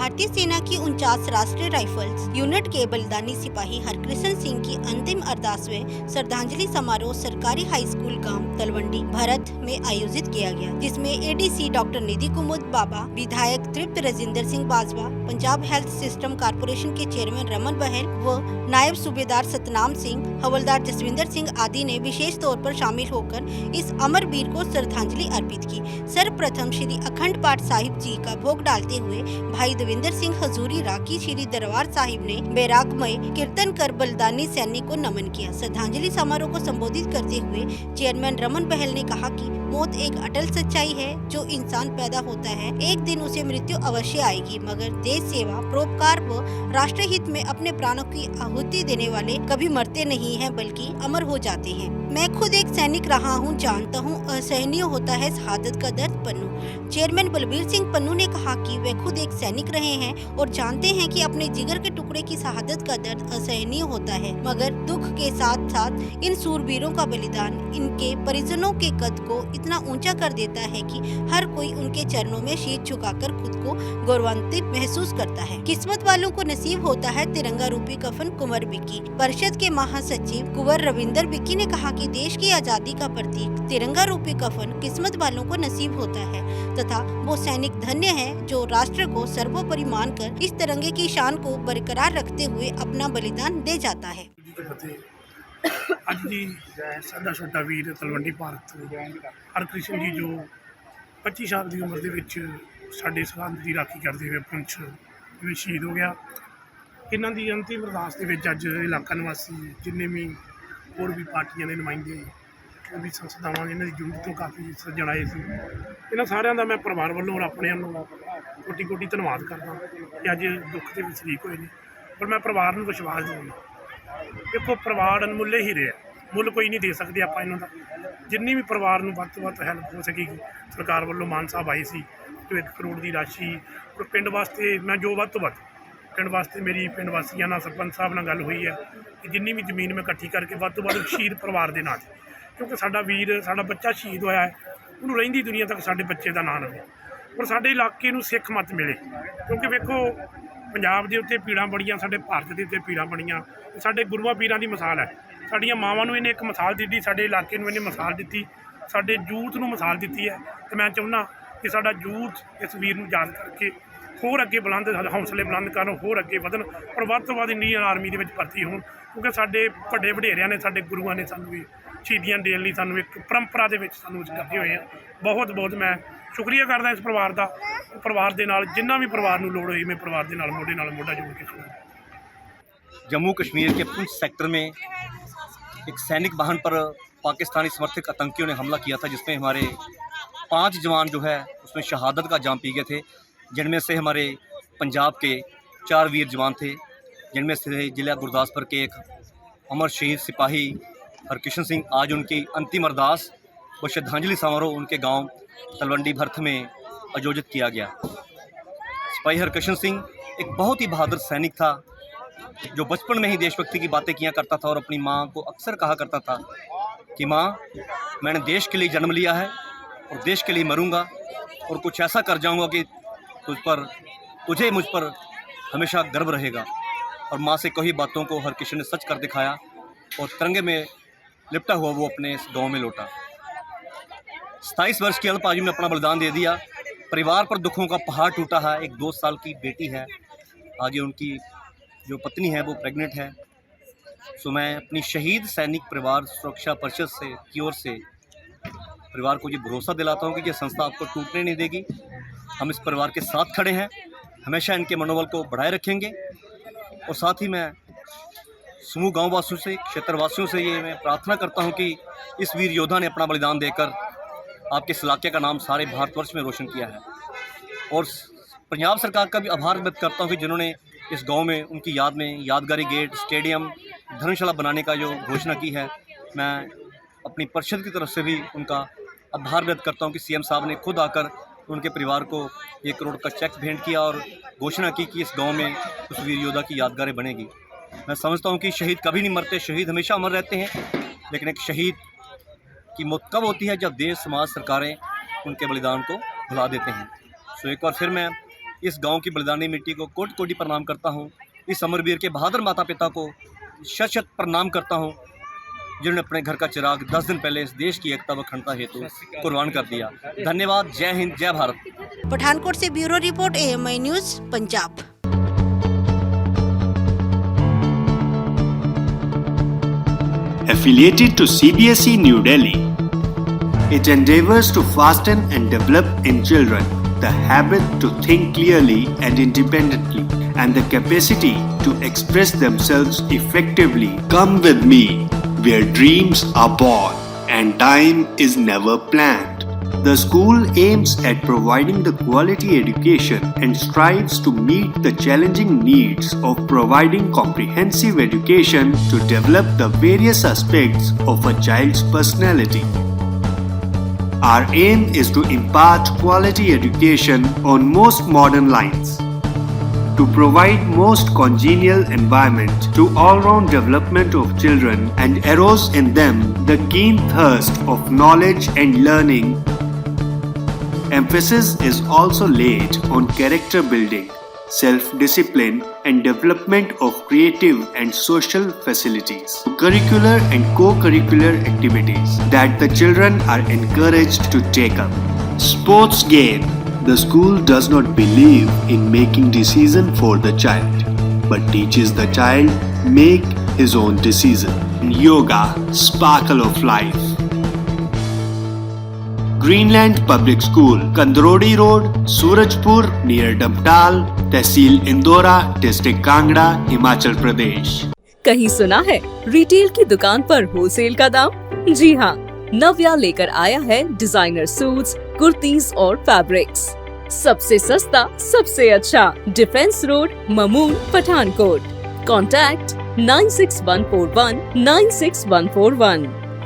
भारतीय सेना की 49 राष्ट्रीय राइफल्स यूनिट के बलिदानी सिपाही हरकृष्ण सिंह की अंतिम अरदास व श्रद्धांजलि समारोह सरकारी हाई स्कूल गांव तलवंडी भरत में आयोजित किया गया, जिसमें एडीसी डॉक्टर निधि कुमुद बाबा, विधायक तृप्त Rajendra Singh Bajwa, Punjab health system corporation के चेयरमैन रमन बहल व नायब सूबेदार सतनाम सिंह, हवलदार जसविंदर सिंह आदि ने विशेष तौर पर शामिल होकर इस अमर वीर को श्रद्धांजलि अर्पित की। सर्वप्रथम श्री अखंड पाठ साहिब जी का भोग डालते हुए भाई देवेंद्र सिंह हजूरी रागी श्री दरबार साहिब ने बैरागमय कीर्तन कर बलिदानी सैनिक को नमन किया। श्रद्धांजलि समारोह को संबोधित करते हुए चेयरमैन रमन बहल ने कहा कि मौत एक अटल सच्चाई है। जो इंसान पैदा होता है एक दिन उसे मृत्यु अवश्य आएगी, मगर देश सेवा, परोपकार व राष्ट्रहित में अपने प्राणों की आहुति देने वाले कभी मरते नहीं हैं बल्कि अमर हो जाते हैं। मैं खुद एक सैनिक रहा हूं, जानता हूं असहनीय होता है शहादत का दर्द। पन्नू चेयरमैन बलबीर सिंह पन्नू ने कहा कि वे खुद एक सैनिक रहे हैं और जानते हैं कि अपने जिगर के टुकड़े की शहादत का दर्द असहनीय होता है, मगर दुख के साथ साथ इन सूरवीरों का बलिदान इनके परिजनों के कद को इतना ऊंचा कर देता है कि हर कोई उनके चरणों में शीश झुकाकर खुद को गौरवान्वित महसूस करता है। किस्मत वालों को नसीब होता है तिरंगा रूपी कफन। कुंवर बिक्की परिषद के महासचिव कुंवर रविंदर बिक्की ने कहा कि देश की आजादी का प्रतीक तिरंगा रूपी कफन किस्मत वालों को नसीब होता है तथा वो सैनिक धन्य है जो राष्ट्र को सर्वोपरि मानकर इस तिरंगे की शान को बरकरार रखते हुए अपना बलिदान दे जाता है। ਅੱਜ ਦੀ ਸਾਡਾ ਛੋਟਾ ਵੀਰ ਤਲਵੰਡੀ ਭਾਰਤ ਹਰਕ੍ਰਿਸ਼ਨ ਜੀ ਜੋ 25 ਸਾਲ ਦੀ ਉਮਰ ਦੇ ਵਿੱਚ ਸਾਡੇ ਸਰਹੱਦ ਦੀ ਰਾਖੀ ਕਰਦੇ ਹੋਏ ਪੁੰਛ ਵਿੱਚ ਸ਼ਹੀਦ ਹੋ ਗਿਆ। ਇਹਨਾਂ ਦੀ ਅੰਤਿਮ ਅਰਦਾਸ ਦੇ ਵਿੱਚ ਅੱਜ ਇਲਾਕਾ ਨਿਵਾਸੀ ਜਿੰਨੇ ਵੀ ਹੋਰ ਵੀ ਪਾਰਟੀਆਂ ਦੇ ਨੁਮਾਇੰਦੇ ਉਹ ਵੀ ਸੰਸਥਾਵਾਂ ਇਹਨਾਂ ਦੀ ਜੁੰਡ ਤੋਂ ਕਾਫੀ ਸੱਜਣ ਆਏ ਸੀ। ਇਹਨਾਂ ਸਾਰਿਆਂ ਦਾ ਮੈਂ ਪਰਿਵਾਰ ਵੱਲੋਂ ਔਰ ਆਪਣੇ ਵੱਲੋਂ ਕੋਟੀ ਕੋਟੀ ਧੰਨਵਾਦ ਕਰਦਾ ਕਿ ਅੱਜ ਦੁੱਖ ਦੇ ਵਿੱਚ ਸ਼ਰੀਕ ਹੋਏ ਨੇ। ਪਰ ਮੈਂ ਪਰਿਵਾਰ ਨੂੰ ਵਿਸ਼ਵਾਸ ਦਿਵਾਉਂਦਾ, देखो परिवार अनमुल्ले ही रहे, मुल कोई नहीं दे सकते आप इन्हों का। जिन्नी भी परिवार में वध तो वध हैल्प हो सकेगी सरकार वालों मान साहब आई सी जो 1 करोड़ की राशि और पिंड वास्ते मैं जो वध तो वध पिंड वास्ते मेरी पिंड वासियों नाल सरपंच साहब नाल गल हुई है कि जिन्नी भी जमीन मैं इकट्ठी करके वध तो वध शहीद परिवार के नाम, क्योंकि साडा वीर साडा बच्चा शहीद होया है, उन्होंने रहिंदी दुनिया तक साडे बच्चे का नाम रहे और साडे इलाके नूं सिख मत मिले। क्योंकि वेखो पंजाब के उत्ते पीड़ा बड़ियाँ, साडे भारत के उत्ते पीड़ा बड़ियाँ, साडे गुरुआं पीरां दी मिसाल है। साडियां मावां नूं इन्हें एक मिसाल दी, साडे इलाके नूं इन्हें मिसाल दी, साडे यूथ नूं मिसाल दी है। तो मैं चाहुंदा कि साडा यूथ इस वीर नूं याद करके होर अगे बुलंद हौसले बुलंद करन, होर अगे वधन और वध तो वध इंडियन आर्मी दे विच भर्ती होण, क्योंकि साडे वड्डे वडेरियां ने साडे गुरुआं ने सानूं भी शहीदियां देण लई सानूं एक परंपरा दे विच सानूं करदे होए हैं। बहुत बहुत मैं शुक्रिया करदा इस परिवार का। परिवार के नाल जिन्ना भी परिवार नूं लोड़ होई मैं परिवार के नाल मोढे नाल मोढा जोड़ के खड़ा। जम्मू कश्मीर के पुंछ सेक्टर में एक सैनिक वाहन पर पाकिस्तानी समर्थित आतंकियों ने हमला किया था, जिसमें हमारे 5 जवान जो है उसमें शहादत का जाम पी गए थे, जिनमें से हमारे पंजाब के 4 वीर जवान थे, जिनमें से जिला गुरदासपुर के एक अमर शहीद सिपाही हरकृष्ण सिंह। आज उनकी अंतिम अरदास व श्रद्धांजलि समारोह उनके गांव तलवंडी भरत में आयोजित किया गया। सिपाही हरकृष्ण सिंह एक बहुत ही बहादुर सैनिक था जो बचपन में ही देशभक्ति की बातें किया करता था और अपनी माँ को अक्सर कहा करता था कि माँ, मैंने देश के लिए जन्म लिया है और देश के लिए मरूंगा और कुछ ऐसा कर जाऊंगा कि तुझे मुझ पर हमेशा गर्व रहेगा। और माँ से कही बातों को हरकृष्ण ने सच कर दिखाया और तिरंगे में लिपटा हुआ वो अपने इस गाँव में लौटा। 27 वर्ष की अल्प आयु में अपना बलिदान दे दिया। परिवार पर दुखों का पहाड़ टूटा है। एक 2 साल की बेटी है, आगे उनकी जो पत्नी है वो प्रेग्नेंट है। सो मैं अपनी शहीद सैनिक परिवार सुरक्षा परिषद की ओर से परिवार को ये भरोसा दिलाता हूँ कि ये संस्था आपको टूटने नहीं देगी। हम इस परिवार के साथ खड़े हैं, हमेशा इनके मनोबल को बढ़ाए रखेंगे। और साथ ही मैं समूह गाँव वासियों से, क्षेत्रवासियों से ये मैं प्रार्थना करता हूँ कि इस वीर योद्धा ने अपना बलिदान देकर आपके इस इलाके का नाम सारे भारतवर्ष में रोशन किया है। और पंजाब सरकार का भी आभार व्यक्त करता हूँ कि जिन्होंने इस गांव में उनकी याद में यादगारी गेट, स्टेडियम, धर्मशाला बनाने का जो घोषणा की है। मैं अपनी परिषद की तरफ से भी उनका आभार व्यक्त करता हूँ कि सीएम साहब ने खुद आकर उनके परिवार को 1 करोड़ का चेक भेंट किया और घोषणा की कि इस गाँव में उस वीर योद्धा की यादगारें बनेगी। मैं समझता हूँ कि शहीद कभी नहीं मरते, शहीद हमेशा अमर रहते हैं, लेकिन एक शहीद की मौत कब होती है जब देश, समाज, सरकारें उनके बलिदान को भुला देते हैं। सो एक बार फिर मैं इस गांव की बलिदानी मिट्टी को कोटि कोटि प्रणाम करता हूं। इस अमरवीर के बहादुर माता पिता को शत शत प्रणाम करता हूं, जिन्होंने अपने घर का चिराग 10 दिन पहले इस देश की एकता व अखंडता हेतु कुर्बान कर दिया। धन्यवाद। जय हिंद, जय भारत। पठानकोट से bureau report AMI news Punjab. Affiliated to CBSE New Delhi, it endeavors to fasten and develop in children the habit to think clearly and independently and the capacity to express themselves effectively. Come with me where dreams are born and time is never planned. The school aims at providing the quality education and strives to meet the challenging needs of providing comprehensive education to develop the various aspects of a child's personality. Our aim is to impart quality education on most modern lines, to provide most congenial environment to all-round development of children and arouse in them the keen thirst of knowledge and learning. Emphasis is also laid on character building, self-discipline and development of creative and social facilities, curricular and co-curricular activities that the children are encouraged to take up. Sports gain. The school does not believe in making decision for the child, but teaches the child make his own decision. Yoga, sparkle of life. Greenland Public School, Kandrodi Road, Surajpur near Damtal, tehsil Indora, district Kangra, Himachal Pradesh. कहीं सुना है retail की दुकान पर wholesale का दाम? जी हाँ, नव्या लेकर आया है डिजाइनर सूट्स, कुर्तीज और फैब्रिक्स। सबसे सस्ता, सबसे अच्छा। Defence road, Mamun, Pathankot. Contact 96141 96141।